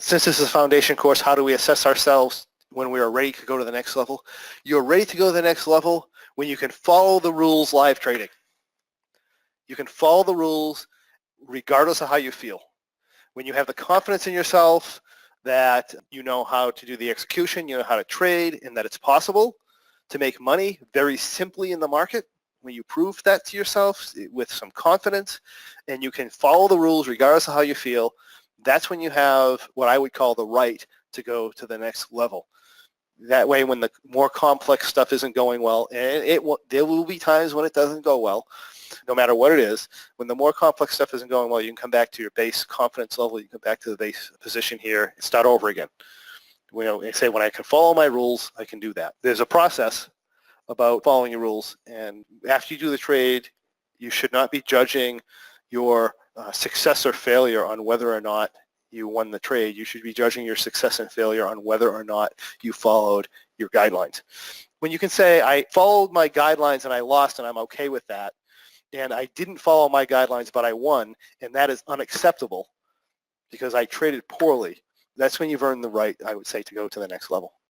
Since this is a foundation course, how do we assess ourselves when we are ready to go to the next level? You're ready to go to the next level when you can follow the rules live trading. You can follow the rules regardless of how you feel. When you have the confidence in yourself that you know how to do the execution, you know how to trade, and that it's possible to make money very simply in the market, when you prove that to yourself with some confidence and you can follow the rules regardless of how you feel, that's when you have what I would call the right to go to the next level. That way, when the more complex stuff isn't going well, and there will be times when it doesn't go well, no matter what it is, when the more complex stuff isn't going well, you can come back to your base confidence level, you can come back to the base position here and start over again. You know, and say, when I can follow my rules, I can do that. There's a process about following your rules, and after you do the trade, you should not be judging your success or failure on whether or not you won the trade. You should be judging your success and failure on whether or not you followed your guidelines. When you can say, I followed my guidelines and I lost and I'm okay with that, and I didn't follow my guidelines but I won, and that is unacceptable because I traded poorly, that's when you've earned the right, I would say, to go to the next level.